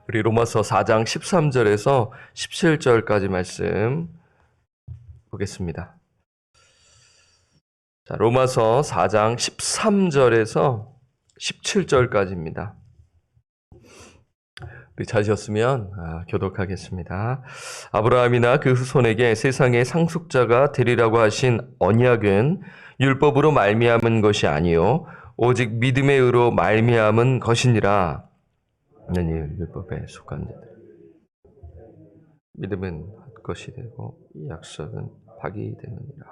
우리 로마서 4장 13절에서 17절까지 말씀 보겠습니다. 자, 로마서 4장 13절에서 17절까지입니다. 우리 찾으셨으면 교독하겠습니다. 아브라함이나 그 후손에게 세상의 상속자가 되리라고 하신 언약은 율법으로 말미암은 것이 아니요 오직 믿음의 의로 말미암은 것이니라. 는 율법에 속한 자들 믿음은 헛것이 되고 이 약속은 박이 되느니라.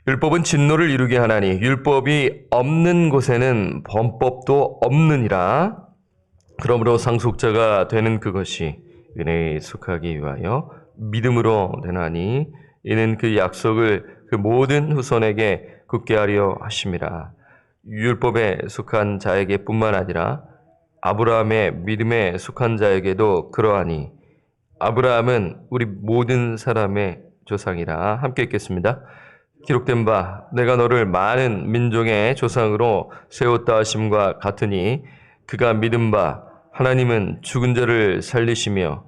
율법은 진노를 이루게 하나니 율법이 없는 곳에는 범법도 없느니라. 그러므로 상속자가 되는 그것이 은혜에 속하기 위하여 믿음으로 되나니 이는 그 약속을 그 모든 후손에게 굳게 하려 하심이라. 율법에 속한 자에게 뿐만 아니라 아브라함의 믿음에 속한 자에게도 그러하니 아브라함은 우리 모든 사람의 조상이라. 함께 읽겠습니다. 기록된 바 내가 너를 많은 민족의 조상으로 세웠다 하심과 같으니 그가 믿은 바 하나님은 죽은 자를 살리시며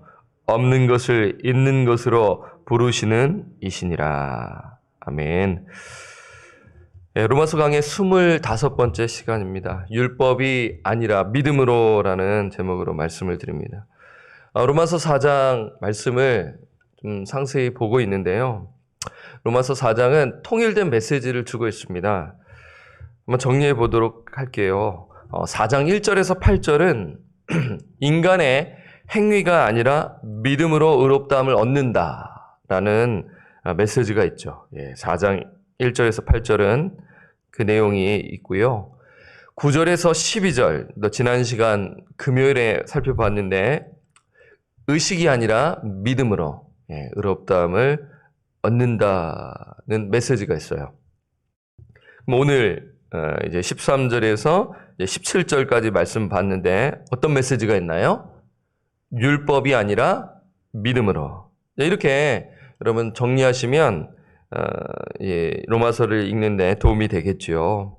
없는 것을 있는 것으로 부르시는 이시니라. 아멘. 로마서 강의 25번째 시간입니다. 율법이 아니라 믿음으로라는 제목으로 말씀을 드립니다. 로마서 4장 말씀을 좀 상세히 보고 있는데요. 로마서 4장은 통일된 메시지를 주고 있습니다. 한번 정리해 보도록 할게요. 4장 1절에서 8절은 인간의 행위가 아니라 믿음으로 의롭다함을 얻는다라는 메시지가 있죠. 4장 1절에서 8절은 그 내용이 있고요. 9절에서 12절, 지난 시간 금요일에 살펴봤는데 의식이 아니라 믿음으로 의롭다함을 얻는다는 메시지가 있어요. 오늘 이제 13절에서 17절까지 말씀 봤는데 어떤 메시지가 있나요? 율법이 아니라 믿음으로. 이렇게 여러분 정리하시면 로마서를 읽는데 도움이 되겠죠.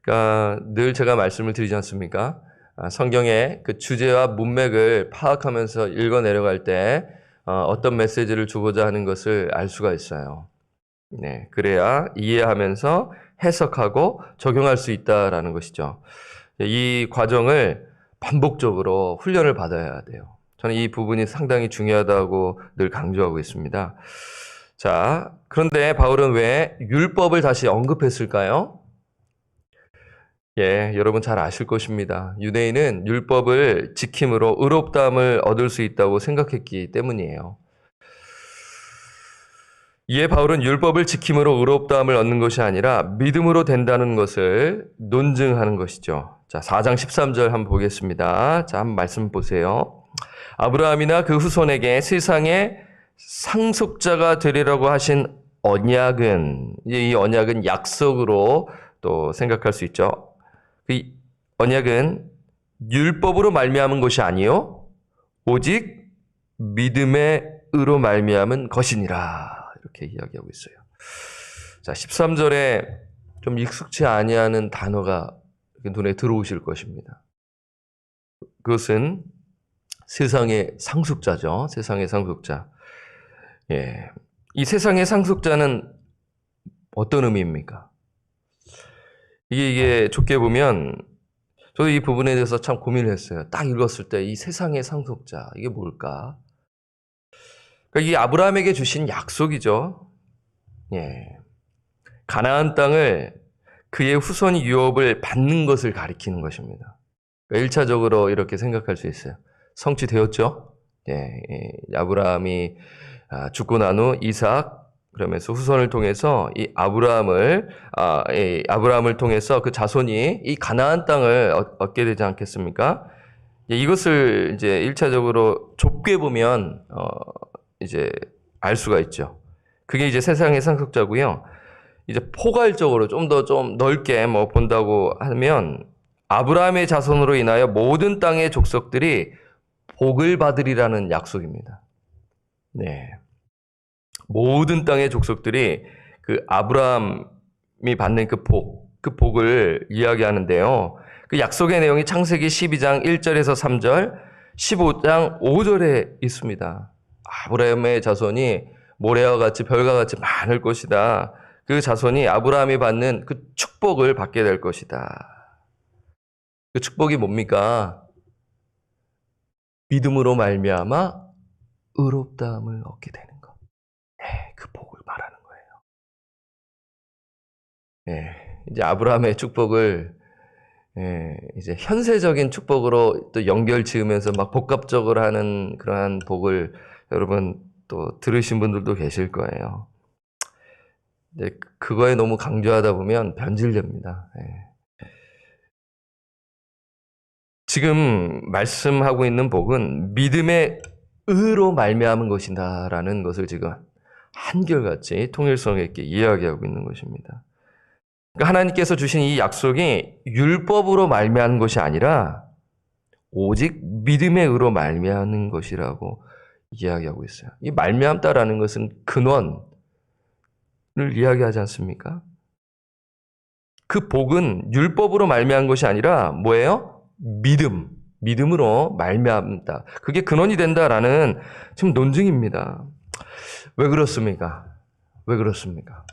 그러니까 늘 제가 말씀을 드리지 않습니까? 성경의 그 주제와 문맥을 파악하면서 읽어 내려갈 때 어떤 메시지를 주고자 하는 것을 알 수가 있어요. 그래야 이해하면서 해석하고 적용할 수 있다라는 것이죠. 이 과정을 반복적으로 훈련을 받아야 돼요. 저는 이 부분이 상당히 중요하다고 늘 강조하고 있습니다. 자, 그런데 바울은 왜 율법을 다시 언급했을까요? 여러분 잘 아실 것입니다. 유대인은 율법을 지킴으로 의롭다함을 얻을 수 있다고 생각했기 때문이에요. 이에 바울은 율법을 지킴으로 의롭다함을 얻는 것이 아니라 믿음으로 된다는 것을 논증하는 것이죠. 자, 4장 13절 한번 보겠습니다. 자, 한번 말씀 보세요. 아브라함이나 그 후손에게 세상의 상속자가 되리라고 하신 언약은, 이 언약은 약속으로 또 생각할 수 있죠. 그 언약은 율법으로 말미암은 것이 아니요 오직 믿음의 의로 말미암은 것이니라. 이렇게 이야기하고 있어요. 자, 13절에 좀 익숙치 아니하는 단어가 눈에 들어오실 것입니다. 그것은 세상의 상속자죠. 세상의 상속자. 이 세상의 상속자는 어떤 의미입니까? 이게 좁게 보면 저도 이 부분에 대해서 참 고민을 했어요. 딱 읽었을 때 이 세상의 상속자 이게 뭘까? 그러니까 이게 아브라함에게 주신 약속이죠. 가나안 땅을 그의 후손이 유업을 받는 것을 가리키는 것입니다. 그러니까 1차적으로 이렇게 생각할 수 있어요. 성취되었죠? 아브라함이 죽고 난 후 이삭 그러면서 후손을 통해서 이 아브라함을 통해서 그 자손이 이 가나안 땅을 얻게 되지 않겠습니까? 이것을 이제 1차적으로 좁게 보면 이제 알 수가 있죠. 그게 이제 세상의 상속자고요. 이제 포괄적으로 좀 넓게 본다고 하면 아브라함의 자손으로 인하여 모든 땅의 족속들이 복을 받으리라는 약속입니다. 모든 땅의 족속들이 그 아브라함이 받는 그 복, 그 복을 이야기하는데요. 그 약속의 내용이 창세기 12장 1절에서 3절, 15장 5절에 있습니다. 아브라함의 자손이 모래와 같이 별과 같이 많을 것이다. 그 자손이 아브라함이 받는 그 축복을 받게 될 것이다. 그 축복이 뭡니까? 믿음으로 말미암아 의롭다함을 얻게 되는 것. 그 복을 말하는 거예요. 이제 아브라함의 축복을 이제 현세적인 축복으로 또 연결 지으면서 막 복합적으로 하는 그러한 복을 여러분 또 들으신 분들도 계실 거예요. 근데 그거에 너무 강조하다 보면 변질됩니다. 지금 말씀하고 있는 복은 믿음의 의로 말미암은 것이다라는 것을 지금 한결같이 통일성 있게 이야기하고 있는 것입니다. 그러니까 하나님께서 주신 이 약속이 율법으로 말미암은 것이 아니라 오직 믿음의 의로 말미암는 것이라고 이야기하고 있어요. 이 말미암다라는 것은 근원을 이야기하지 않습니까? 그 복은 율법으로 말미암은 것이 아니라 뭐예요? 믿음으로 말미암다. 그게 근원이 된다라는 지금 논증입니다. 왜 그렇습니까? 왜 그렇습니까?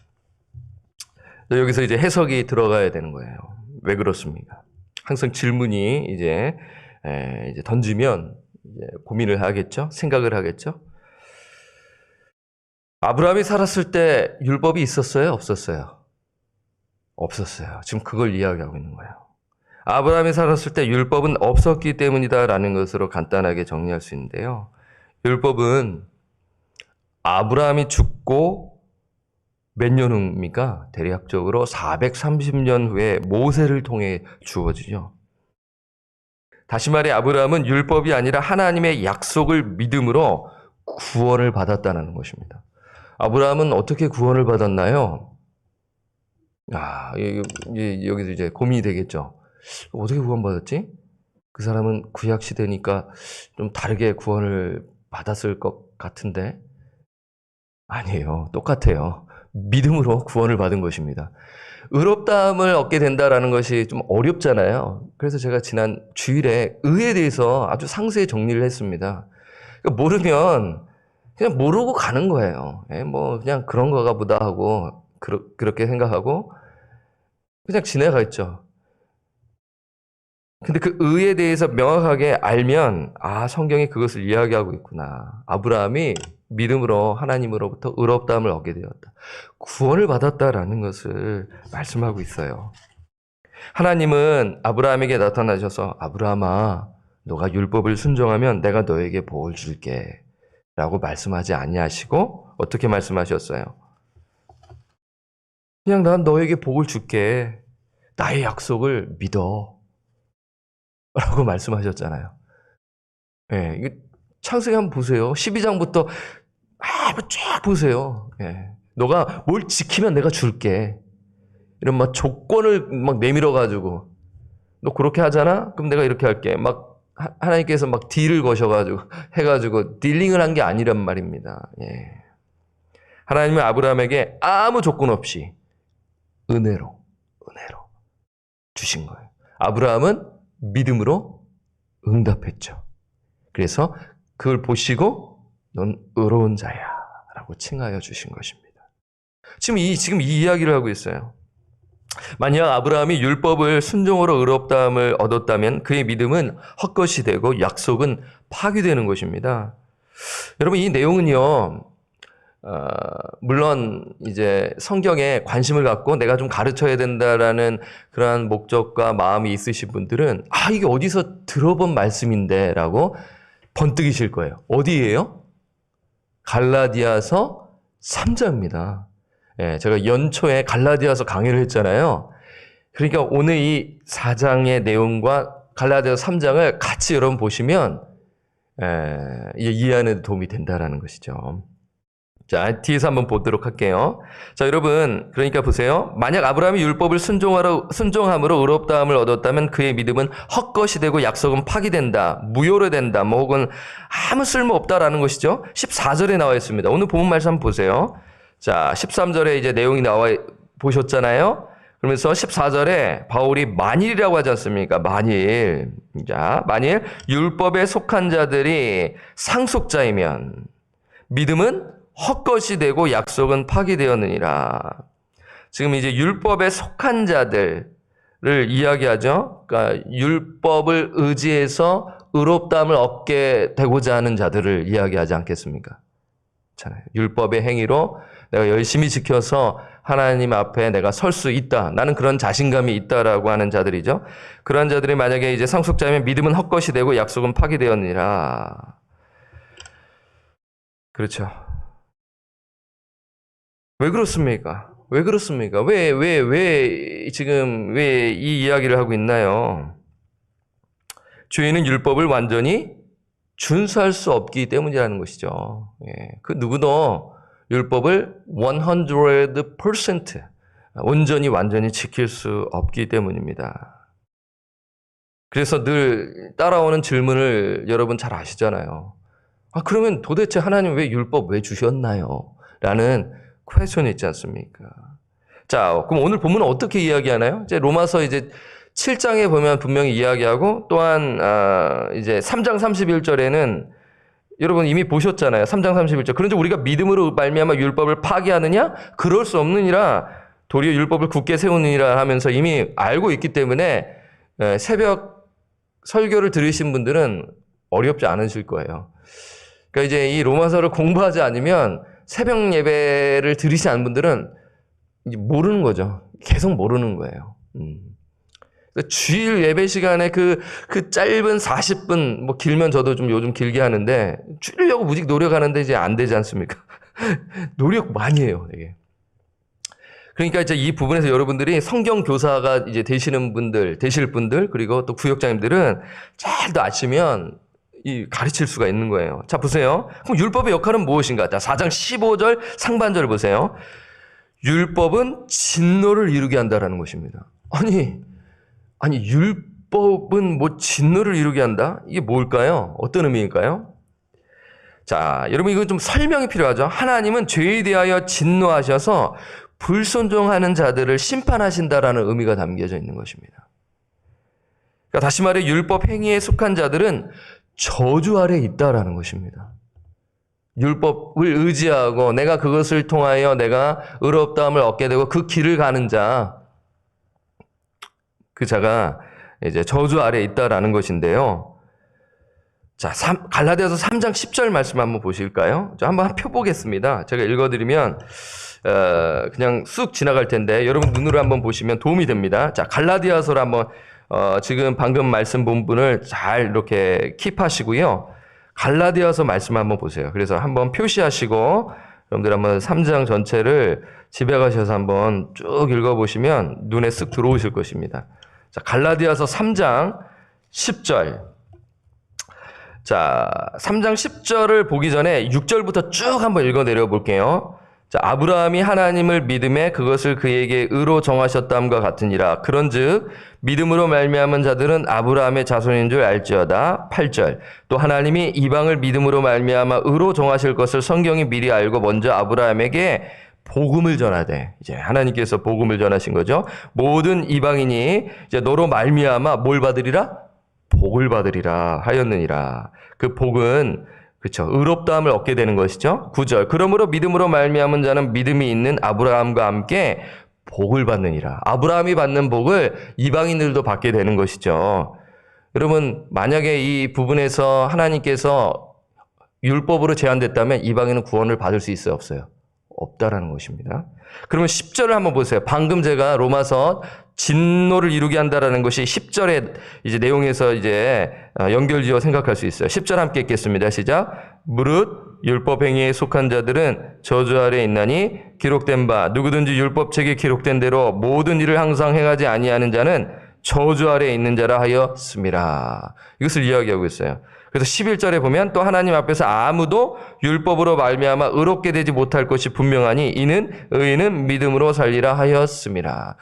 여기서 이제 해석이 들어가야 되는 거예요. 왜 그렇습니까? 항상 질문이 이제 던지면 이제 고민을 하겠죠? 생각을 하겠죠? 아브라함이 살았을 때 율법이 있었어요? 없었어요? 없었어요. 지금 그걸 이야기하고 있는 거예요. 아브라함이 살았을 때 율법은 없었기 때문이다라는 것으로 간단하게 정리할 수 있는데요. 율법은 아브라함이 죽고 몇 년 후입니까? 대략적으로 430년 후에 모세를 통해 주어지죠. 다시 말해 아브라함은 율법이 아니라 하나님의 약속을 믿음으로 구원을 받았다는 것입니다. 아브라함은 어떻게 구원을 받았나요? 여기서 이제 고민이 되겠죠. 어떻게 구원받았지? 그 사람은 구약 시대니까 좀 다르게 구원을 받았을 것 같은데 아니에요. 똑같아요. 믿음으로 구원을 받은 것입니다. 의롭다함을 얻게 된다라는 것이 좀 어렵잖아요. 그래서 제가 지난 주일에 의에 대해서 아주 상세히 정리를 했습니다. 그러니까 모르면 그냥 모르고 가는 거예요. 뭐 그냥 그런 거가 보다 하고 그렇게 생각하고 그냥 지나가있죠. 근데 그 의에 대해서 명확하게 알면 성경이 그것을 이야기하고 있구나. 아브라함이 믿음으로 하나님으로부터 의롭다함을 얻게 되었다. 구원을 받았다라는 것을 말씀하고 있어요. 하나님은 아브라함에게 나타나셔서 아브라함아 너가 율법을 순종하면 내가 너에게 복을 줄게 라고 말씀하지 아니하시고 어떻게 말씀하셨어요? 그냥 난 너에게 복을 줄게. 나의 약속을 믿어 라고 말씀하셨잖아요. 창세기 한번 보세요. 12장부터 쫙 보세요. 너가 뭘 지키면 내가 줄게. 이런 막 조건을 막 내밀어가지고 너 그렇게 하잖아? 그럼 내가 이렇게 할게. 막 하나님께서 막 딜을 거셔가지고 해가지고 딜링을 한 게 아니란 말입니다. 하나님은 아브라함에게 아무 조건 없이 은혜로 주신 거예요. 아브라함은 믿음으로 응답했죠. 그래서 그걸 보시고 넌 의로운 자야 라고 칭하여 주신 것입니다. 지금 이 이야기를 하고 있어요. 만약 아브라함이 율법을 순종으로 의롭다함을 얻었다면 그의 믿음은 헛것이 되고 약속은 파기되는 것입니다. 여러분 이 내용은요. 물론 이제 성경에 관심을 갖고 내가 좀 가르쳐야 된다라는 그러한 목적과 마음이 있으신 분들은 이게 어디서 들어본 말씀인데 라고 번뜩이실 거예요. 어디예요? 갈라디아서 3장입니다. 제가 연초에 갈라디아서 강의를 했잖아요. 그러니까 오늘 이 4장의 내용과 갈라디아서 3장을 같이 여러분 보시면 이해하는 데 도움이 된다라는 것이죠. 자, 뒤에서 한번 보도록 할게요. 자, 여러분, 그러니까 보세요. 만약 아브라함이 율법을 순종함으로 의롭다함을 얻었다면 그의 믿음은 헛것이 되고 약속은 파기된다, 무효로 된다, 뭐 혹은 아무 쓸모 없다라는 것이죠. 14절에 나와 있습니다. 오늘 본문 말씀 한번 보세요. 자, 13절에 이제 내용이 나와 보셨잖아요. 그러면서 14절에 바울이 만일이라고 하지 않습니까? 만일. 자, 만일 율법에 속한 자들이 상속자이면 믿음은 헛것이 되고 약속은 파기되었느니라. 지금 이제 율법에 속한 자들을 이야기하죠. 그러니까 율법을 의지해서 의롭다함을 얻게 되고자 하는 자들을 이야기하지 않겠습니까? 율법의 행위로 내가 열심히 지켜서 하나님 앞에 내가 설 수 있다. 나는 그런 자신감이 있다라고 하는 자들이죠. 그런 자들이 만약에 이제 상속자면 믿음은 헛것이 되고 약속은 파기되었느니라. 그렇죠. 왜 그렇습니까? 왜 그렇습니까? 지금 왜 이 이야기를 하고 있나요? 죄인은 율법을 완전히 준수할 수 없기 때문이라는 것이죠. 예, 그 누구도 율법을 100% 온전히 완전히 지킬 수 없기 때문입니다. 그래서 늘 따라오는 질문을 여러분 잘 아시잖아요. 그러면 도대체 하나님 왜 율법 왜 주셨나요? 라는 퀘스천이 있지 않습니까? 자, 그럼 오늘 본문은 어떻게 이야기하나요? 이제 로마서 이제 7장에 보면 분명히 이야기하고 또한 이제 3장 31절에는 여러분 이미 보셨잖아요. 3장 31절. 그런데 우리가 믿음으로 말미암아 율법을 파기하느냐? 그럴 수 없느니라. 도리어 율법을 굳게 세우느니라 하면서 이미 알고 있기 때문에 새벽 설교를 들으신 분들은 어렵지 않으실 거예요. 그러니까 이제 이 로마서를 공부하지 않으면 새벽 예배를 들으시지 않은 분들은 이제 모르는 거죠. 계속 모르는 거예요. 주일 예배 시간에 그 짧은 40분, 뭐 길면 저도 좀 요즘 길게 하는데, 줄이려고 무직 노력하는데 이제 안 되지 않습니까? 노력 많이 해요, 이게. 그러니까 이제 이 부분에서 여러분들이 성경 교사가 이제 되실 분들, 그리고 또 구역장님들은 잘 더 아시면 가르칠 수가 있는 거예요. 자, 보세요. 그럼 율법의 역할은 무엇인가? 자, 4장 15절 상반절 보세요. 율법은 진노를 이루게 한다라는 것입니다. 아니, 율법은 뭐 진노를 이루게 한다? 이게 뭘까요? 어떤 의미일까요? 자, 여러분 이건 좀 설명이 필요하죠. 하나님은 죄에 대하여 진노하셔서 불순종하는 자들을 심판하신다라는 의미가 담겨져 있는 것입니다. 그러니까 다시 말해 율법 행위에 속한 자들은 저주 아래에 있다라는 것입니다. 율법을 의지하고 내가 그것을 통하여 내가 의롭다함을 얻게 되고 그 길을 가는 자, 그 자가 이제 저주 아래에 있다라는 것인데요. 자, 갈라디아서 3장 10절 말씀 한번 보실까요? 저 한번 펴 보겠습니다. 제가 읽어드리면 그냥 쑥 지나갈 텐데 여러분 눈으로 한번 보시면 도움이 됩니다. 자, 갈라디아서를 한번 지금 방금 말씀 본문을 잘 이렇게 킵하시고요. 갈라디아서 말씀 한번 보세요. 그래서 한번 표시하시고 여러분들 한번 3장 전체를 집에 가셔서 한번 쭉 읽어보시면 눈에 쓱 들어오실 것입니다. 자, 갈라디아서 3장 10절. 자, 3장 10절을 보기 전에 6절부터 쭉 한번 읽어 내려 볼게요. 자, 아브라함이 하나님을 믿음에 그것을 그에게 의로 정하셨다함과 같으니라. 그런즉 믿음으로 말미암은 자들은 아브라함의 자손인 줄 알지어다. 8절. 또 하나님이 이방을 믿음으로 말미암아 의로 정하실 것을 성경이 미리 알고 먼저 아브라함에게 복음을 전하되, 이제 하나님께서 복음을 전하신 거죠. 모든 이방인이 이제 너로 말미암아 뭘 받으리라? 복을 받으리라 하였느니라. 그 복은 그렇죠. 의롭다함을 얻게 되는 것이죠. 9절. 그러므로 믿음으로 말미암은 자는 믿음이 있는 아브라함과 함께 복을 받느니라. 아브라함이 받는 복을 이방인들도 받게 되는 것이죠. 여러분, 만약에 이 부분에서 하나님께서 율법으로 제한됐다면 이방인은 구원을 받을 수 있어요, 없어요? 없다라는 것입니다. 그러면 10절을 한번 보세요. 방금 제가 로마서 진노를 이루게 한다라는 것이 10절의 이제 내용에서 이제 연결지어 생각할 수 있어요. 10절 함께 읽겠습니다. 시작. 무릇 율법 행위에 속한 자들은 저주 아래에 있나니 기록된 바 누구든지 율법책에 기록된 대로 모든 일을 항상 행하지 아니하는 자는 저주 아래에 있는 자라 하였습니다. 이것을 이야기하고 있어요. 그래서 11절에 보면 또 하나님 앞에서 아무도 율법으로 말미암아 의롭게 되지 못할 것이 분명하니 이는 의인은 믿음으로 살리라 하였습니다.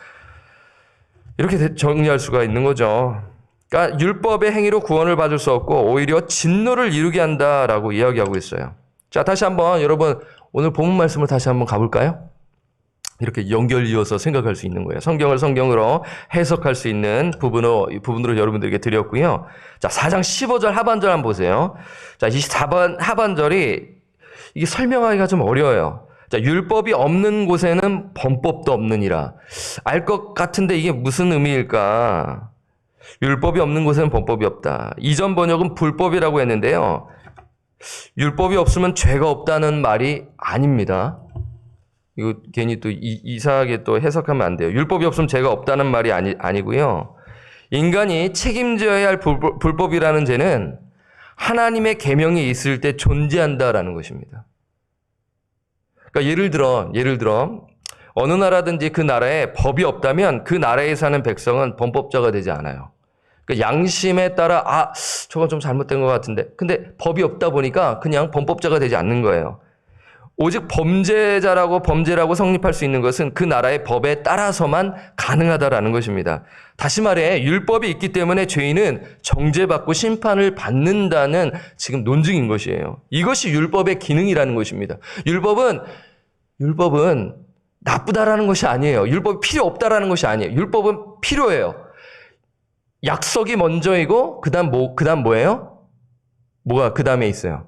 이렇게 정리할 수가 있는 거죠. 그러니까 율법의 행위로 구원을 받을 수 없고 오히려 진노를 이루게 한다라고 이야기하고 있어요. 자, 다시 한번 여러분 오늘 본문 말씀을 다시 한번 가볼까요? 이렇게 연결 이어서 생각할 수 있는 거예요. 성경을 성경으로 해석할 수 있는 부분으로 여러분들에게 드렸고요. 자, 4장 15절 하반절 한번 보세요. 자, 24번 하반절이 이게 설명하기가 좀 어려워요. 자, 율법이 없는 곳에는 범법도 없느니라. 알 것 같은데 이게 무슨 의미일까? 율법이 없는 곳에는 범법이 없다. 이전 번역은 불법이라고 했는데요. 율법이 없으면 죄가 없다는 말이 아닙니다. 이거 괜히 또 이상하게 또 해석하면 안 돼요. 율법이 없으면 죄가 없다는 말이 아니고요. 인간이 책임져야 할 불법이라는 죄는 하나님의 계명이 있을 때 존재한다라는 것입니다. 그러니까 예를 들어 어느 나라든지 그 나라에 법이 없다면 그 나라에 사는 백성은 범법자가 되지 않아요. 그러니까 양심에 따라 저건 좀 잘못된 것 같은데 근데 법이 없다 보니까 그냥 범법자가 되지 않는 거예요. 오직 범죄라고 성립할 수 있는 것은 그 나라의 법에 따라서만 가능하다라는 것입니다. 다시 말해 율법이 있기 때문에 죄인은 정죄받고 심판을 받는다는 지금 논증인 것이에요. 이것이 율법의 기능이라는 것입니다. 율법은 나쁘다라는 것이 아니에요. 율법이 필요 없다라는 것이 아니에요. 율법은 필요해요. 약속이 먼저이고 그다음 뭐예요? 뭐가 그 다음에 있어요?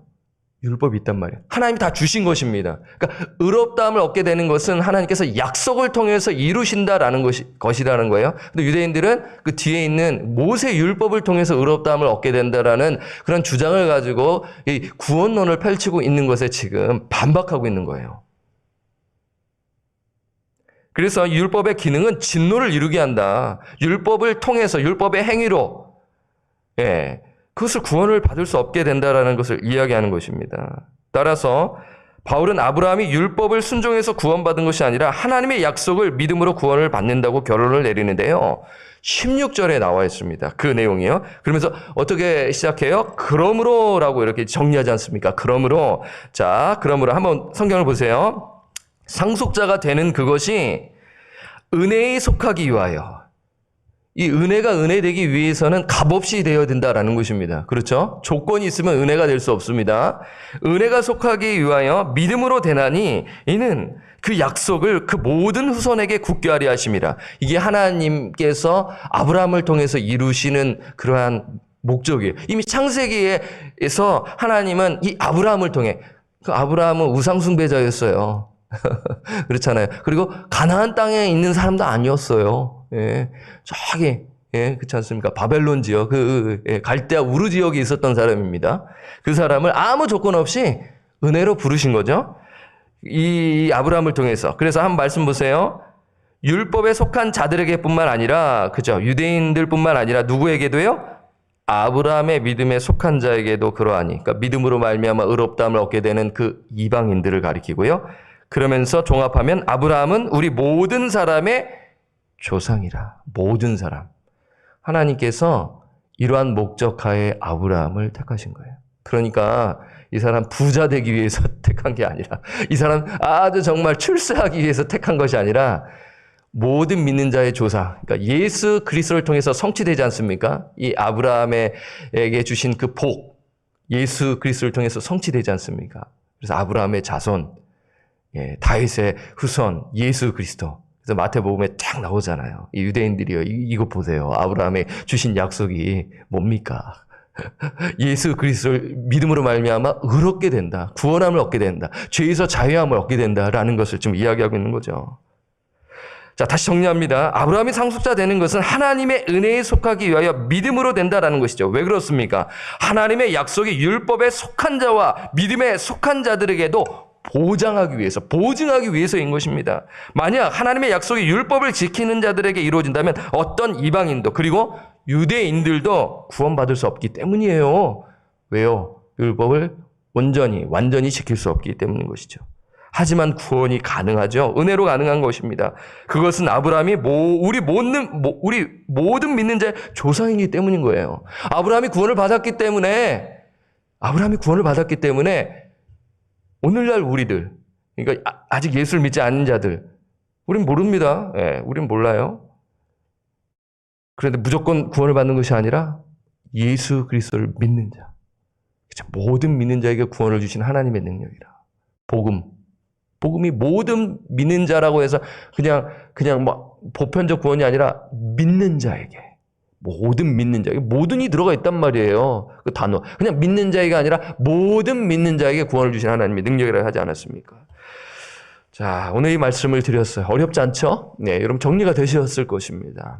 율법이 있단 말이에요. 하나님이 다 주신 것입니다. 그러니까 의롭다함을 얻게 되는 것은 하나님께서 약속을 통해서 이루신다라는 것이라는 거예요. 근데 유대인들은 그 뒤에 있는 모세 율법을 통해서 의롭다함을 얻게 된다라는 그런 주장을 가지고 이 구원론을 펼치고 있는 것에 지금 반박하고 있는 거예요. 그래서 율법의 기능은 진노를 이루게 한다. 율법을 통해서 율법의 행위로 그것을 구원을 받을 수 없게 된다라는 것을 이야기하는 것입니다. 따라서 바울은 아브라함이 율법을 순종해서 구원받은 것이 아니라 하나님의 약속을 믿음으로 구원을 받는다고 결론을 내리는데요. 16절에 나와 있습니다. 그 내용이요. 그러면서 어떻게 시작해요? 그러므로라고 이렇게 정리하지 않습니까? 그러므로 한번 성경을 보세요. 상속자가 되는 그것이 은혜에 속하기 위하여 이 은혜가 은혜되기 위해서는 값없이 되어야 된다라는 것입니다. 그렇죠? 조건이 있으면 은혜가 될 수 없습니다. 은혜가 속하기 위하여 믿음으로 되나니 이는 그 약속을 그 모든 후손에게 굳게 하려 하심이라. 이게 하나님께서 아브라함을 통해서 이루시는 그러한 목적이에요. 이미 창세기에서 하나님은 이 아브라함을 통해 그 아브라함은 우상숭배자였어요. 그렇잖아요. 그리고 가나안 땅에 있는 사람도 아니었어요. 저기 그렇지 않습니까? 바벨론 지역, 갈대아 우르 지역에 있었던 사람입니다. 그 사람을 아무 조건 없이 은혜로 부르신 거죠. 이 아브라함을 통해서. 그래서 한번 말씀 보세요. 율법에 속한 자들에게뿐만 아니라, 그죠? 유대인들뿐만 아니라 누구에게도요? 아브라함의 믿음에 속한 자에게도 그러하니. 그러니까 믿음으로 말미암아 의롭다함을 얻게 되는 그 이방인들을 가리키고요. 그러면서 종합하면 아브라함은 우리 모든 사람의 조상이라. 모든 사람. 하나님께서 이러한 목적하에 아브라함을 택하신 거예요. 그러니까 이 사람 부자 되기 위해서 택한 게 아니라 이 사람 아주 정말 출세하기 위해서 택한 것이 아니라 모든 믿는 자의 조상. 그러니까 예수 그리스도를 통해서 성취되지 않습니까? 이 아브라함에게 주신 그 복. 예수 그리스도를 통해서 성취되지 않습니까? 그래서 아브라함의 자손. 다윗의 후손 예수 그리스도. 그래서 마태복음에 쫙 나오잖아요. 이 유대인들이요. 이거 보세요. 아브라함의 주신 약속이 뭡니까? 예수 그리스도를 믿음으로 말미암아 의롭게 된다. 구원함을 얻게 된다. 죄에서 자유함을 얻게 된다라는 것을 좀 이야기하고 있는 거죠. 자, 다시 정리합니다. 아브라함이 상속자 되는 것은 하나님의 은혜에 속하기 위하여 믿음으로 된다라는 것이죠. 왜 그렇습니까? 하나님의 약속이 율법에 속한 자와 믿음에 속한 자들에게도 보증하기 위해서인 것입니다. 만약 하나님의 약속이 율법을 지키는 자들에게 이루어진다면 어떤 이방인도 그리고 유대인들도 구원받을 수 없기 때문이에요. 왜요? 율법을 완전히 지킬 수 없기 때문인 것이죠. 하지만 구원이 가능하죠. 은혜로 가능한 것입니다. 그것은 아브라함이 우리 모든 믿는 자의 조상이기 때문인 거예요. 아브라함이 구원을 받았기 때문에 오늘날 우리들, 그러니까 아직 예수를 믿지 않는 자들, 우린 모릅니다. 우린 몰라요. 그런데 무조건 구원을 받는 것이 아니라 예수 그리스도를 믿는 자, 모든 믿는 자에게 구원을 주신 하나님의 능력이라. 복음. 복음이 모든 믿는 자라고 해서 그냥 뭐 보편적 구원이 아니라 믿는 자에게, 모든 믿는 자에게, 모든이 들어가 있단 말이에요. 그 단어. 그냥 믿는 자에게 아니라 모든 믿는 자에게 구원을 주신 하나님의 능력이라 하지 않았습니까? 자, 오늘 이 말씀을 드렸어요. 어렵지 않죠? 네, 여러분 정리가 되셨을 것입니다.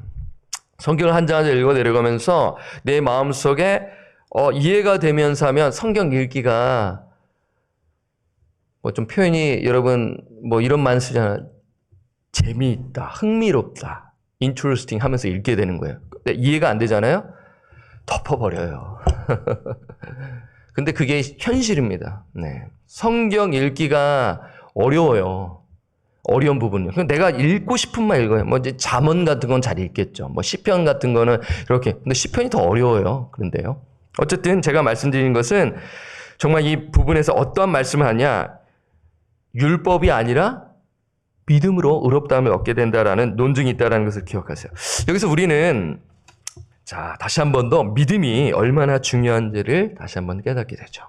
성경을 한 장 한 장 읽어 내려가면서 내 마음속에 이해가 되면서 하면 성경 읽기가 뭐 좀 표현이 여러분 뭐 이런 말 쓰잖아요. 재미있다, 흥미롭다, interesting 하면서 읽게 되는 거예요. 근데 이해가 안 되잖아요? 덮어버려요. 근데 그게 현실입니다. 네. 성경 읽기가 어려워요. 어려운 부분이요. 내가 읽고 싶은 말 읽어요. 뭐 이제 잠언 같은 건 잘 읽겠죠. 뭐 시편 같은 거는 이렇게. 근데 시편이 더 어려워요. 그런데요. 어쨌든 제가 말씀드린 것은 정말 이 부분에서 어떠한 말씀을 하냐? 율법이 아니라 믿음으로 의롭다함을 얻게 된다라는 논증이 있다는 것을 기억하세요. 여기서 우리는 자, 다시 한 번 더 믿음이 얼마나 중요한지를 다시 한 번 깨닫게 되죠.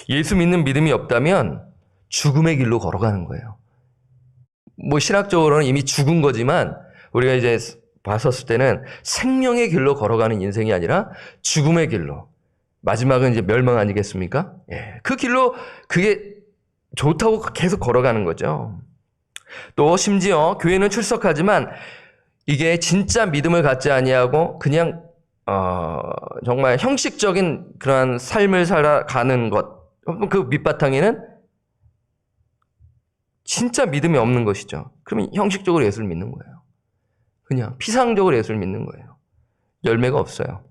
예수 믿는 믿음이 없다면 죽음의 길로 걸어가는 거예요. 뭐 신학적으로는 이미 죽은 거지만 우리가 이제 봤었을 때는 생명의 길로 걸어가는 인생이 아니라 죽음의 길로. 마지막은 이제 멸망 아니겠습니까? 예. 그 길로 그게 좋다고 계속 걸어가는 거죠. 또 심지어 교회는 출석하지만 이게 진짜 믿음을 갖지 아니하고 그냥 정말 형식적인 그러한 삶을 살아가는 것. 그 밑바탕에는 진짜 믿음이 없는 것이죠. 그러면 형식적으로 예수를 믿는 거예요. 그냥 피상적으로 예수를 믿는 거예요. 열매가 없어요.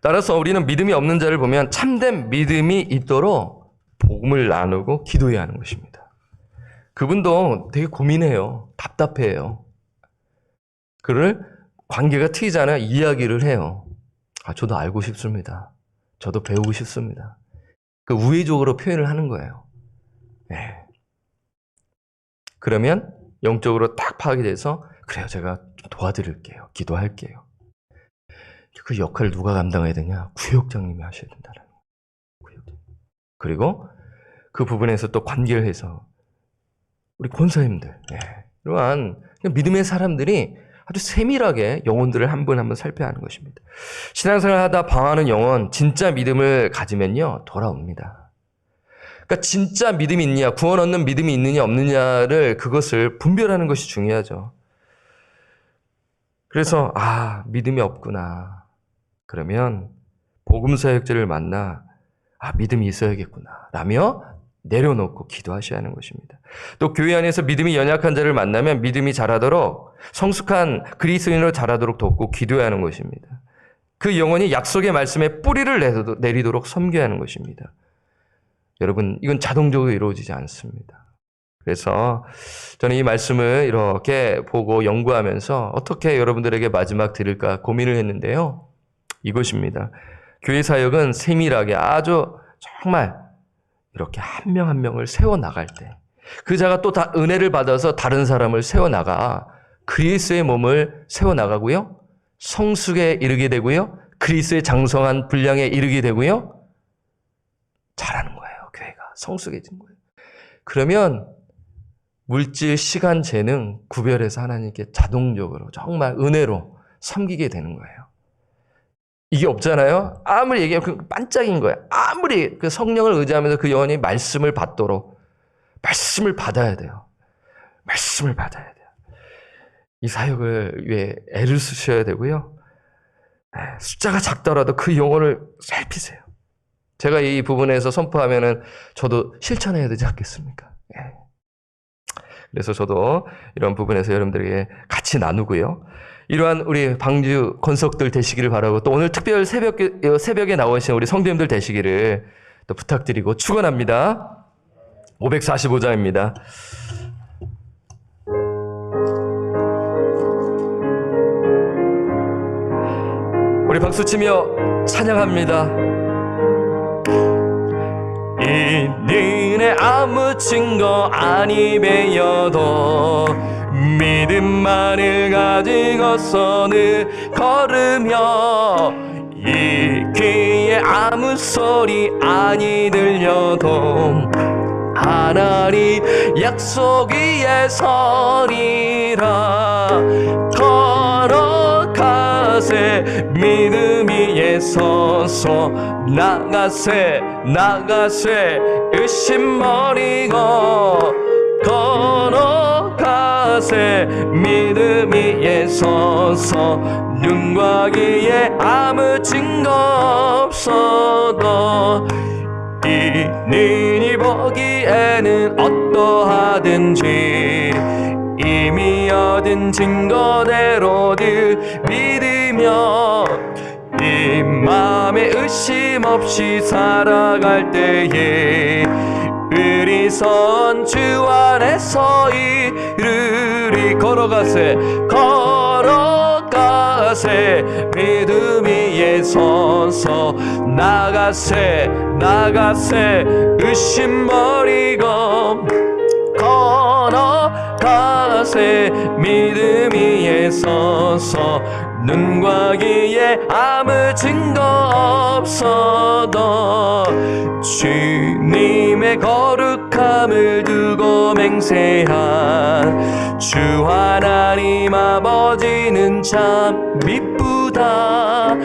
따라서 우리는 믿음이 없는 자를 보면 참된 믿음이 있도록 복음을 나누고 기도해야 하는 것입니다. 그분도 되게 고민해요. 답답해요. 그를 관계가 트이잖아요. 이야기를 해요. 저도 알고 싶습니다. 저도 배우고 싶습니다. 그 우회적으로 표현을 하는 거예요. 네. 그러면 영적으로 딱 파악이 돼서 그래요. 제가 좀 도와드릴게요. 기도할게요. 그 역할을 누가 감당해야 되냐? 구역장님이 하셔야 된다는 거예요. 그리고 그 부분에서 또 관계를 해서 우리 권사님들, 이러한 믿음의 사람들이 아주 세밀하게 영혼들을 한 분 한 분 살펴야 하는 것입니다. 신앙생활 하다 방황하는 영혼, 진짜 믿음을 가지면요, 돌아옵니다. 그러니까 진짜 믿음이 있느냐, 구원 얻는 믿음이 있느냐 없느냐를 그것을 분별하는 것이 중요하죠. 그래서 믿음이 없구나. 그러면 복음사역자를 만나 믿음이 있어야겠구나 라며 내려놓고 기도하셔야 하는 것입니다. 또 교회 안에서 믿음이 연약한 자를 만나면 믿음이 자라도록 성숙한 그리스도인으로 자라도록 돕고 기도해야 하는 것입니다. 그 영혼이 약속의 말씀에 뿌리를 내리도록 섬겨야 하는 것입니다. 여러분, 이건 자동적으로 이루어지지 않습니다. 그래서 저는 이 말씀을 이렇게 보고 연구하면서 어떻게 여러분들에게 마지막 드릴까 고민을 했는데요. 이것입니다. 교회 사역은 세밀하게 아주 정말 이렇게 한 명 한 명을 세워나갈 때 그 자가 또 다 은혜를 받아서 다른 사람을 세워나가 그리스도의 몸을 세워나가고요. 성숙에 이르게 되고요. 그리스도의 장성한 분량에 이르게 되고요. 잘하는 거예요. 교회가 성숙해진 거예요. 그러면 물질, 시간, 재능 구별해서 하나님께 자동적으로 정말 은혜로 섬기게 되는 거예요. 이게 없잖아요. 아무리 얘기하면 반짝인 거예요. 아무리 그 성령을 의지하면서 그 영혼이 말씀을 받도록 말씀을 받아야 돼요. 말씀을 받아야 돼요. 이 사역을 위해 애를 쓰셔야 되고요. 숫자가 작더라도 그 영혼을 살피세요. 제가 이 부분에서 선포하면은 저도 실천해야 되지 않겠습니까? 그래서 저도 이런 부분에서 여러분들에게 같이 나누고요. 이러한 우리 방주 권석들 되시기를 바라고 또 오늘 특별 새벽에 나오신 우리 성도님들 되시기를 또 부탁드리고 축원합니다. 545장입니다. 우리 박수치며 찬양합니다. 이 눈에 아무 증거 아니 배여도 믿음만을 가지고서는 걸으며 이 귀에 아무 소리 아니 들려도 하나님 약속 위에 서리라. 걸어가세 믿음 위에 서서 나가세 의심 버리고 걸어가세 믿음 위에 서서 눈과 귀에 아무 증거 없어도 이는이 보기에는 어떠하든지 이미 얻은 증거대로들 믿으며 이 맘에 의심 없이 살아갈 때에 의리선 주 안에서 이르리. 걸어가세 믿음 위에 서서 나가세 의심 버리고 걸어가세 믿음 위에 서서 눈과 귀에 아무 증거 없어도 주님의 거룩함을 두고 맹세한 주 하나님 아버지는 참 미쁘다.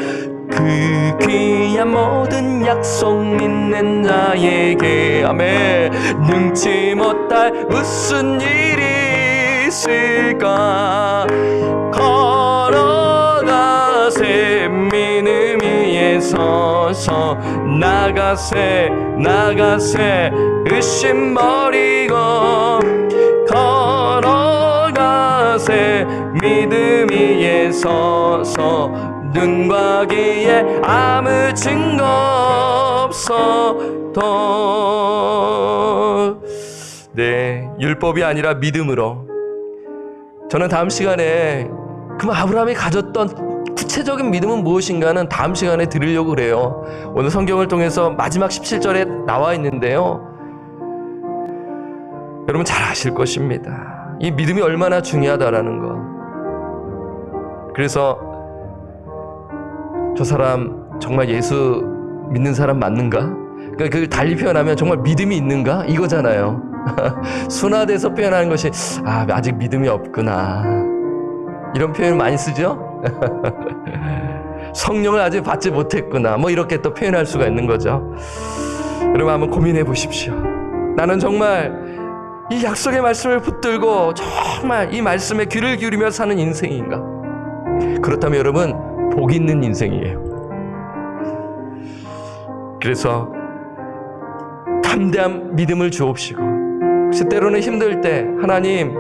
그 귀한 모든 약속 믿는 자에게 아멘 능치 못할 무슨 일이 있을까. 걸어가세 믿음 위에 서서 나가세 의심 버리고 걸어가세 믿음 위에 서서 눈과 귀에 아무 증거 없어도. 네, 율법이 아니라 믿음으로. 저는 다음 시간에 그럼 아브라함이 가졌던 구체적인 믿음은 무엇인가는 다음 시간에 들으려고 그래요. 오늘 성경을 통해서 마지막 17절에 나와 있는데요, 여러분 잘 아실 것입니다. 이 믿음이 얼마나 중요하다라는 거. 그래서 저 사람 정말 예수 믿는 사람 맞는가? 그러니까 그걸 달리 표현하면 정말 믿음이 있는가? 이거잖아요. 순화돼서 표현하는 것이 아직 믿음이 없구나, 이런 표현 많이 쓰죠? 성령을 아직 받지 못했구나, 뭐 이렇게 또 표현할 수가 있는 거죠. 여러분 한번 고민해 보십시오. 나는 정말 이 약속의 말씀을 붙들고 정말 이 말씀에 귀를 기울이며 사는 인생인가? 그렇다면 여러분 복 있는 인생이에요. 그래서 담대한 믿음을 주옵시고, 혹시 때로는 힘들 때 하나님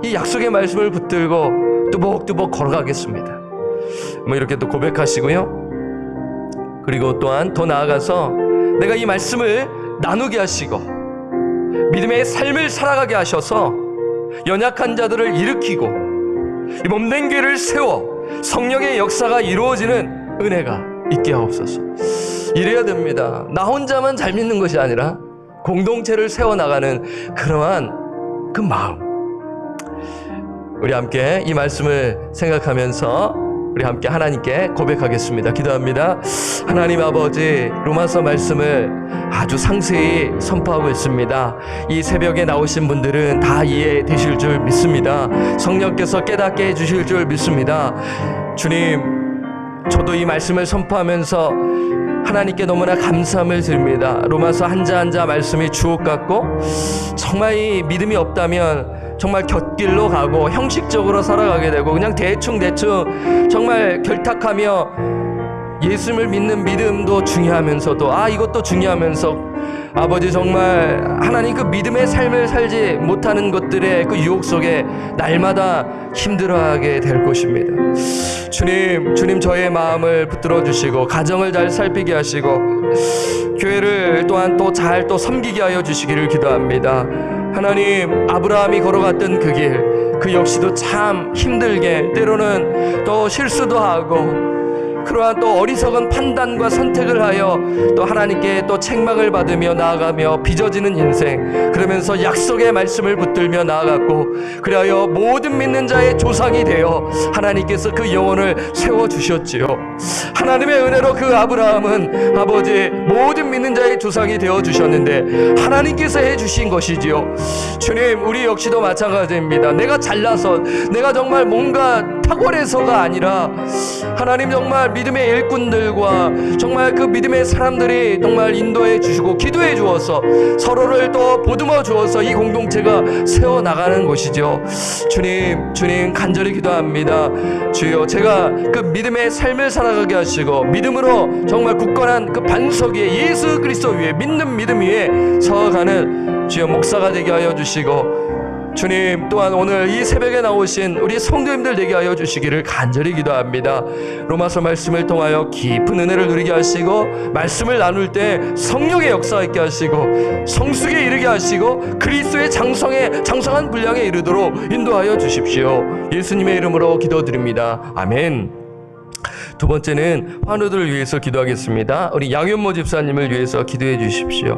이 약속의 말씀을 붙들고 뚜벅뚜벅 걸어가겠습니다, 뭐 이렇게 또 고백하시고요. 그리고 또한 더 나아가서 내가 이 말씀을 나누게 하시고 믿음의 삶을 살아가게 하셔서 연약한 자들을 일으키고 이 몸된 교회를 세워 성령의 역사가 이루어지는 은혜가 있게 하옵소서. 이래야 됩니다. 나 혼자만 잘 믿는 것이 아니라 공동체를 세워나가는 그러한 그 마음. 우리 함께 이 말씀을 생각하면서 우리 함께 하나님께 고백하겠습니다. 기도합니다. 하나님 아버지, 로마서 말씀을 아주 상세히 선포하고 있습니다. 이 새벽에 나오신 분들은 다 이해되실 줄 믿습니다. 성령께서 깨닫게 해주실 줄 믿습니다. 주님, 저도 이 말씀을 선포하면서 하나님께 너무나 감사함을 드립니다. 로마서 한자 한자 말씀이 주옥 같고, 정말 이 믿음이 없다면 정말 곁길로 가고 형식적으로 살아가게 되고 그냥 대충 정말 결탁하며, 예수님을 믿는 믿음도 중요하면서도 이것도 중요하면서 아버지 정말 하나님 그 믿음의 삶을 살지 못하는 것들의 그 유혹 속에 날마다 힘들어하게 될 것입니다. 주님 저의 마음을 붙들어 주시고 가정을 잘 살피게 하시고 교회를 또한 또 잘 섬기게 하여 주시기를 기도합니다. 하나님, 아브라함이 걸어갔던 그 길, 그 역시도 참 힘들게 때로는 또 실수도 하고 그러한 또 어리석은 판단과 선택을 하여 또 하나님께 또 책망을 받으며 나아가며 빚어지는 인생, 그러면서 약속의 말씀을 붙들며 나아갔고, 그리하여 모든 믿는 자의 조상이 되어 하나님께서 그 영혼을 세워주셨지요. 하나님의 은혜로 그 아브라함은 아버지 모든 믿는 자의 조상이 되어주셨는데 하나님께서 해주신 것이지요. 주님, 우리 역시도 마찬가지입니다. 내가 잘나서, 내가 정말 뭔가 탁월해서가 아니라 하나님 정말 믿음의 일꾼들과 정말 그 믿음의 사람들이 정말 인도해 주시고 기도해 주어서 서로를 또 보듬어 주어서 이 공동체가 세워나가는 것이죠. 주님 간절히 기도합니다. 주여, 제가 그 믿음의 삶을 살아가게 하시고 믿음으로 정말 굳건한 그 반석 위에, 예수 그리스도 위에, 믿는 믿음 위에 서가는 주여 목사가 되게 하여 주시고, 주님 또한 오늘 이 새벽에 나오신 우리 성도님들 되게 하여 주시기를 간절히 기도합니다. 로마서 말씀을 통하여 깊은 은혜를 누리게 하시고, 말씀을 나눌 때 성령의 역사 있게 하시고, 성숙에 이르게 하시고, 그리스도의 장성한 분량에 이르도록 인도하여 주십시오. 예수님의 이름으로 기도드립니다. 아멘. 두 번째는 환우들을 위해서 기도하겠습니다. 우리 양현모 집사님을 위해서 기도해 주십시오.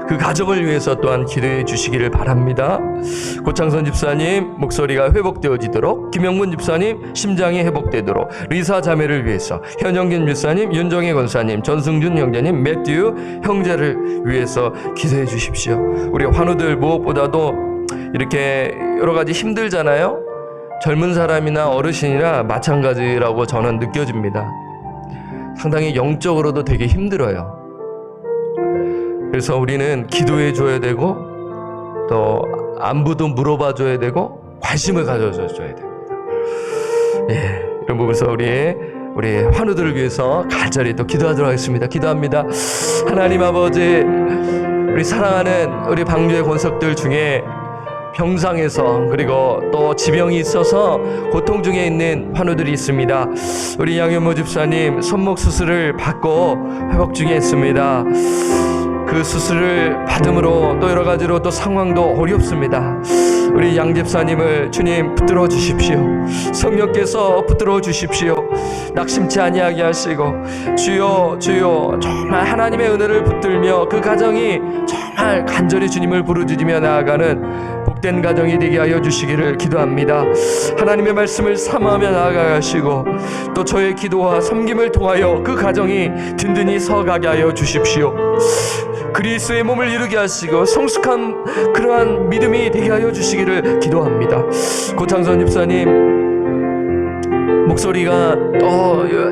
그 가정을 위해서 또한 기도해 주시기를 바랍니다. 고창선 집사님 목소리가 회복되어지도록, 김영문 집사님 심장이 회복되도록, 리사 자매를 위해서, 현영균 집사님, 윤정혜 권사님, 전승준 형제님, 매튜 형제를 위해서 기도해 주십시오. 우리 환우들 무엇보다도 이렇게 여러 가지 힘들잖아요. 젊은 사람이나 어르신이나 마찬가지라고 저는 느껴집니다. 상당히 영적으로도 되게 힘들어요. 그래서 우리는 기도해 줘야 되고, 또 안부도 물어봐 줘야 되고, 관심을 가져줘 줘야 됩니다. 예, 이런 부분에서 우리 환우들을 위해서 간절히 또 기도하도록 하겠습니다. 기도합니다. 하나님 아버지, 우리 사랑하는 우리 방주의 권석들 중에 병상에서, 그리고 또 지병이 있어서 고통 중에 있는 환우들이 있습니다. 우리 양현모 집사님 손목 수술을 받고 회복 중에 있습니다. 그 수술을 받음으로 또 여러 가지로 또 상황도 어렵습니다. 우리 양 집사님을 주님 붙들어 주십시오. 성령께서 붙들어 주십시오. 낙심치 아니하게 하시고, 주여 정말 하나님의 은혜를 붙들며 그 가정이 정말 간절히 주님을 부르짖으며 나아가는 복된 가정이 되게 하여 주시기를 기도합니다. 하나님의 말씀을 사모하며 나아가시고, 또 저의 기도와 섬김을 통하여 그 가정이 든든히 서가게 하여 주십시오. 그리스도의 몸을 이루게 하시고 성숙한 그러한 믿음이 되게 하여 주시기를 기도합니다. 고창선 집사님 목소리가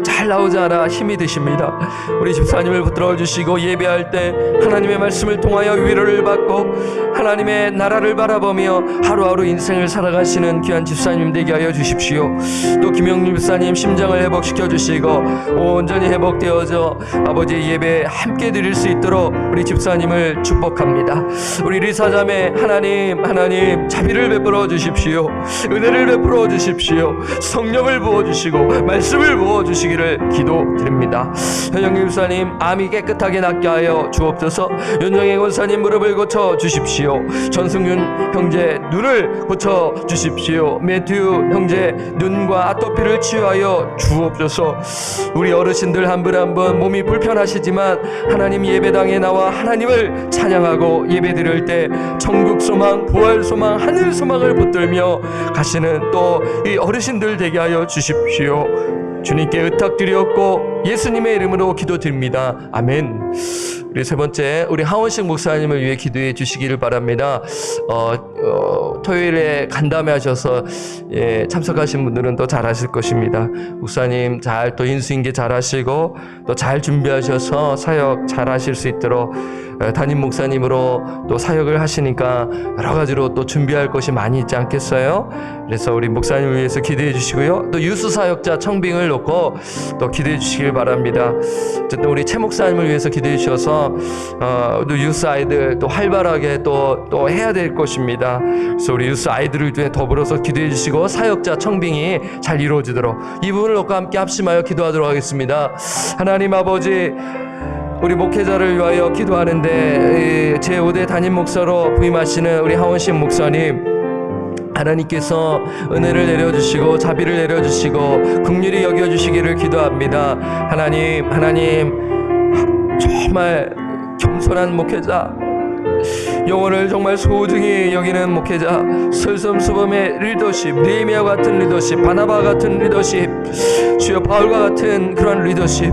잘 나오지 않아 힘이 드십니다. 우리 집사님을 붙들어 주시고, 예배할 때 하나님의 말씀을 통하여 위로를 받고 하나님의 나라를 바라보며 하루하루 인생을 살아가시는 귀한 집사님 되게 하여 주십시오. 또 김영림 집사님 심장을 회복시켜 주시고 온전히 회복되어져 아버지 예배 함께 드릴 수 있도록 우리 집사님을 축복합니다. 우리 리사자매 하나님 자비를 베풀어 주십시오. 은혜를 베풀어 주십시오. 성령을 부어 주시고 말씀을 부어 주시기를 기도드립니다. 현영님 집사님 암이 깨끗하게 낫게 하여 주옵소서. 윤정혜 권사님 무릎을 고쳐 주십시오. 전승윤 형제 눈을 고쳐 주십시오. 매튜 형제 눈과 아토피를 치유하여 주옵소서. 우리 어르신들 한 분 한 분 몸이 불편하시지만 하나님 예배당에 나와 하나님을 찬양하고 예배 드릴 때 천국 소망, 부활 소망, 하늘 소망을 붙들며 가시는 또 이 어르신들 되게 하여 주십시오. 주님께 의탁드렸고 예수님의 이름으로 기도드립니다. 아멘. 우리 세 번째, 우리 하원식 목사님을 위해 기도해 주시기를 바랍니다. 토요일에 간담회 하셔서 참석하신 분들은 또 잘 하실 것입니다. 목사님 잘 또 인수인계 잘 하시고 또 잘 준비하셔서 사역 잘 하실 수 있도록 담임 목사님으로 또 사역을 하시니까 여러 가지로 또 준비할 것이 많이 있지 않겠어요? 그래서 우리 목사님을 위해서 기도해 주시고요. 또 유수 사역자 청빙을 놓고 또 기도해 주시길 바랍니다. 어쨌든 우리 최 목사님을 위해서 기도해 주셔서 또 유스 아이들 또 활발하게 또 해야 될 것입니다. 그래서 우리 유스 아이들을 위해 더불어서 기도해 주시고 사역자 청빙이 잘 이루어지도록 이 부분을 놓고 함께 합심하여 기도하도록 하겠습니다. 하나님 아버지, 우리 목회자를 위하여 기도하는데 제5대 담임 목사로 부임하시는 우리 하원식 목사님, 하나님께서 은혜를 내려주시고 자비를 내려주시고 긍휼히 여겨주시기를 기도합니다. 하나님 정말 겸손한 목회자, 영혼을 정말 소중히 여기는 목회자, 설섬수범의 리더십, 느헤미야 같은 리더십, 바나바 같은 리더십, 주여 바울과 같은 그런 리더십,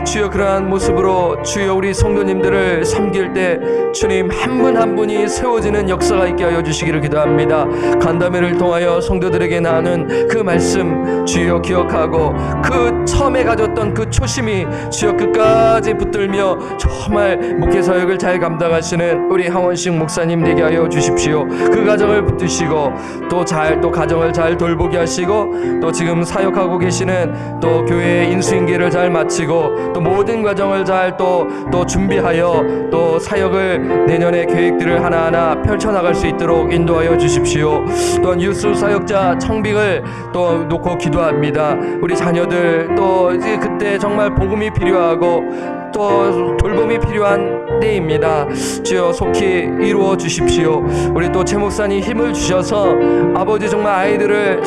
주여 그러한 모습으로 주여 우리 성도님들을 섬길 때 주님 한 분 한 분이 세워지는 역사가 있게 하여 주시기를 기도합니다. 간담회를 통하여 성도들에게 나눈 그 말씀 주여 기억하고 그 처음에 가졌던 그 초심이 주여 끝까지 붙들며 정말 목회 사역을 잘 감당하시는 우리 하원식 목사님 되게 하여 주십시오. 그 가정을 붙드시고 또 가정을 잘 돌보게 하시고 또 지금 사역하고 계시는 또 교회의 인수인계를 잘 마치고 또 모든 과정을 잘 또 준비하여 또 사역을 내년에 계획들을 하나하나 펼쳐나갈 수 있도록 인도하여 주십시오. 또한 유스 사역자 청빙을 또 놓고 기도합니다. 우리 자녀들 또 이제 그때 정말 복음이 필요하고 또 돌봄이 필요한 때입니다. 주여 속히 이루어 주십시오. 우리 또 최 목사님 힘을 주셔서 아버지 정말 아이들을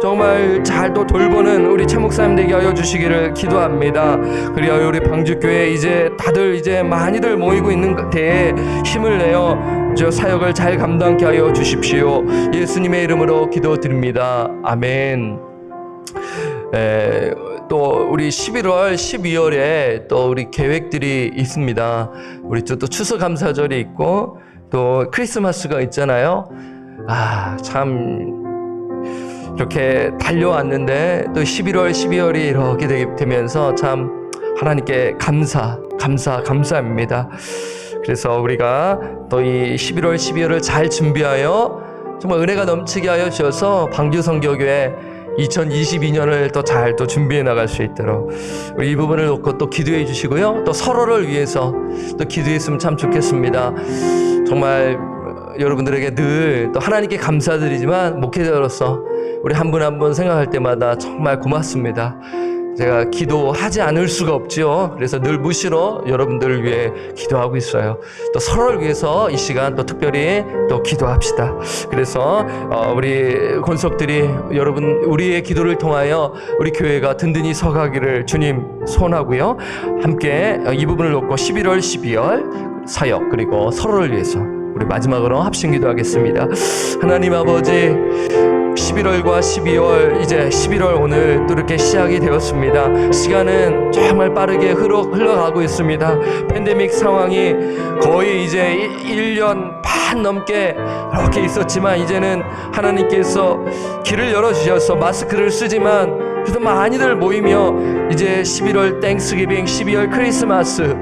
정말 잘 또 돌보는 우리 최 목사님 되게 하여 주시기를 기도합니다. 그리하여 우리 방주교회 이제 다들 이제 많이들 모이고 있는 때에 힘을 내어 저 사역을 잘 감당케 하여 주십시오. 예수님의 이름으로 기도드립니다. 아멘. 또 우리 11월, 12월에 또 우리 계획들이 있습니다. 우리 또 추수감사절이 있고 또 크리스마스가 있잖아요. 참 이렇게 달려왔는데 또 11월, 12월이 이렇게 되면서 참 하나님께 감사합니다. 그래서 우리가 또 이 11월, 12월을 잘 준비하여 정말 은혜가 넘치게 하여 주셔서 방주선교교회 2022년을 또 잘 준비해 나갈 수 있도록 우리 이 부분을 놓고 또 기도해 주시고요. 또 서로를 위해서 또 기도했으면 참 좋겠습니다. 정말 여러분들에게 늘 또 하나님께 감사드리지만 목회자로서 우리 한 분 한 분 생각할 때마다 정말 고맙습니다. 제가 기도하지 않을 수가 없죠. 그래서 늘 무시로 여러분들을 위해 기도하고 있어요. 또 서로를 위해서 이 시간 또 특별히 또 기도합시다. 그래서 우리 권속들이 여러분 우리의 기도를 통하여 우리 교회가 든든히 서가기를 주님 소원하고요. 함께 이 부분을 놓고 11월, 12월 사역 그리고 서로를 위해서 우리 마지막으로 합심 기도하겠습니다. 하나님 아버지 11월과 12월 이제 11월 오늘 또 이렇게 시작이 되었습니다. 시간은 정말 빠르게 흘러가고 있습니다. 팬데믹 상황이 거의 이제 1년 반 넘게 이렇게 있었지만 이제는 하나님께서 길을 열어주셔서 마스크를 쓰지만 그래도 많이들 모이며 이제 11월 땡스기빙 12월 크리스마스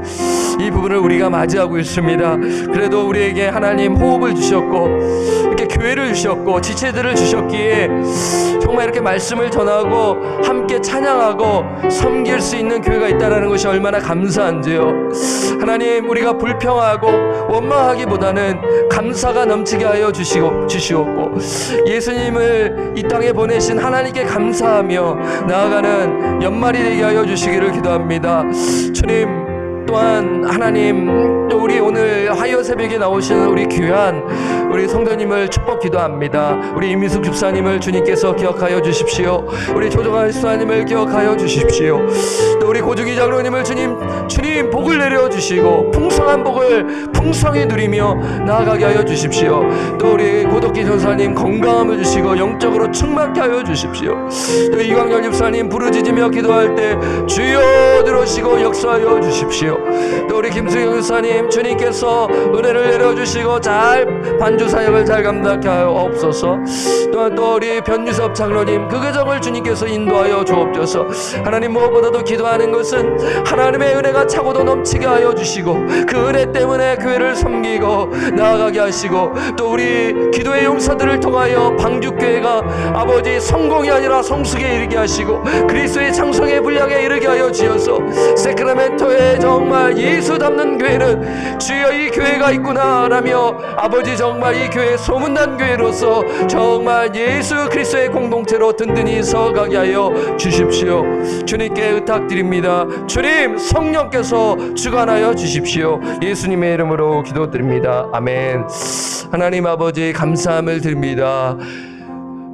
이 부분을 우리가 맞이하고 있습니다. 그래도 우리에게 하나님 호흡을 주셨고 이렇게 교회를 주셨고 지체들을 주셨기에 정말 이렇게 말씀을 전하고 함께 찬양하고 섬길 수 있는 교회가 있다는 것이 얼마나 감사한지요. 하나님 우리가 불평하고 원망하기보다는 감사가 넘치게 하여 주시옵고 예수님을 이 땅에 보내신 하나님께 감사하며 나아가는 연말이 되게 하여 주시기를 기도합니다. 주님 또한 하나님 또 우리 오늘 화요 새벽에 나오시는 우리 귀한 우리 성도님을 축복 기도합니다. 우리 이민숙 집사님을 주님께서 기억하여 주십시오. 우리 조정환 집사님을 기억하여 주십시오. 또 우리 고주기 장로님을 주님 복을 내려 주시고 풍성한 복을 풍성히 누리며 나아가게 하여 주십시오. 또 우리 고덕기 전사님 건강함을 주시고 영적으로 충만케 하여 주십시오. 또 이광열 집사님 부르짖으며 기도할 때 주여 들으시고 역사하여 주십시오. 또 우리 김수경 집사님 주님께서 은혜를 내려주시고 잘 반주 사역을 잘 감당케 하옵소서. 또한 또 우리 변유섭 장로님 그 과정을 주님께서 인도하여 주옵소서. 하나님 무엇보다도 기도하는 것은 하나님의 은혜가 차고도 넘치게 하여 주시고 그 은혜 때문에 교회를 섬기고 나아가게 하시고 또 우리 기도의 용사들을 통하여 방주교회가 아버지 성공이 아니라 성숙에 이르게 하시고 그리스도의 창성의 분량에 이르게 하여 주셔서 세크라멘토의 저 정말 예수 닮는 교회는 주여 이 교회가 있구나라며 아버지 정말 이 교회 소문난 교회로서 정말 예수 그리스도의 공동체로 든든히 서가게 하여 주십시오. 주님께 의탁드립니다. 주님 성령께서 주관하여 주십시오. 예수님의 이름으로 기도드립니다. 아멘. 하나님 아버지 감사함을 드립니다.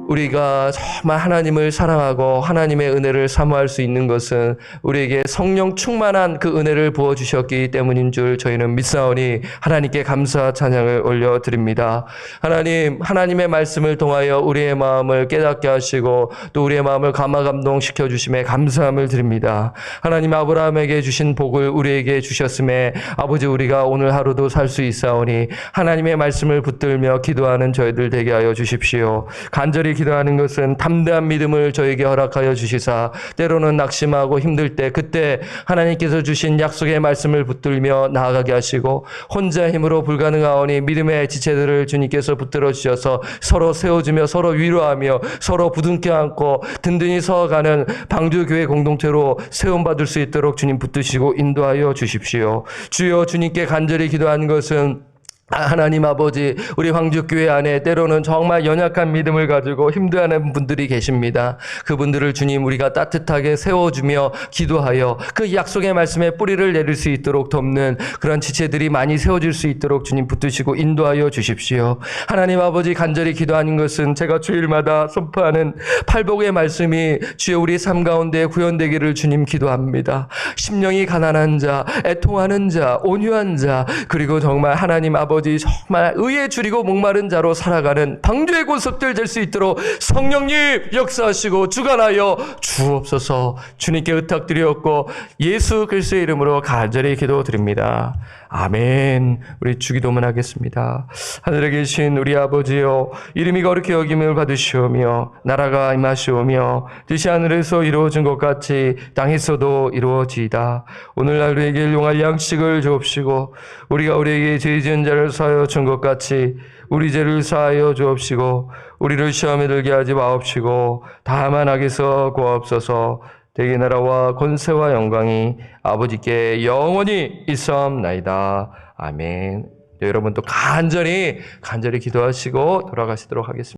우리가 정말 하나님을 사랑하고 하나님의 은혜를 사모할 수 있는 것은 우리에게 성령 충만한 그 은혜를 부어주셨기 때문인 줄 저희는 믿사오니 하나님께 감사 찬양을 올려드립니다. 하나님, 하나님의 말씀을 통하여 우리의 마음을 깨닫게 하시고 또 우리의 마음을 감화감동시켜 주심에 감사함을 드립니다. 하나님 아브라함에게 주신 복을 우리에게 주셨음에 아버지 우리가 오늘 하루도 살 수 있사오니 하나님의 말씀을 붙들며 기도하는 저희들 되게 하여 주십시오. 간절히 기도하는 것은 담대한 믿음을 저에게 허락하여 주시사 때로는 낙심하고 힘들 때 그때 하나님께서 주신 약속의 말씀을 붙들며 나아가게 하시고 혼자 힘으로 불가능하오니 믿음의 지체들을 주님께서 붙들어 주셔서 서로 세워주며 서로 위로하며 서로 부둥켜 안고 든든히 서가는 방주교회 공동체로 세움받을 수 있도록 주님 붙드시고 인도하여 주십시오. 주여 주님께 간절히 기도하는 것은 하나님 아버지 우리 황주교회 안에 때로는 정말 연약한 믿음을 가지고 힘들어하는 분들이 계십니다. 그분들을 주님 우리가 따뜻하게 세워주며 기도하여 그 약속의 말씀에 뿌리를 내릴 수 있도록 돕는 그런 지체들이 많이 세워질 수 있도록 주님 붙드시고 인도하여 주십시오. 하나님 아버지 간절히 기도하는 것은 제가 주일마다 선포하는 팔복의 말씀이 주여 우리 삶 가운데 구현되기를 주님 기도합니다. 심령이 가난한 자, 애통하는 자, 온유한 자 그리고 정말 하나님 아버지 정말 의에 줄이고 목마른 자로 살아가는 방주의 권속들 될 수 있도록 성령님 역사하시고 주관하여 주옵소서. 주님께 의탁드리었고 예수 그리스도의 이름으로 간절히 기도드립니다. 아멘. 우리 주기도문 하겠습니다. 하늘에 계신 우리 아버지여 이름이 거룩히 여김을 받으시오며 나라가 임하시오며 뜻이 하늘에서 이루어진 것 같이 땅에서도 이루어지이다. 오늘날 우리에게 일용할 양식을 주옵시고 우리가 우리에게 죄 지은 자를 사하여 준 것 같이 우리 죄를 사하여 주옵시고 우리를 시험에 들게 하지 마옵시고 다만 악에서 구하옵소서. 대개 나라와 권세와 영광이 아버지께 영원히 있사옵나이다. 아멘. 여러분 또 간절히 기도하시고 돌아가시도록 하겠습니다.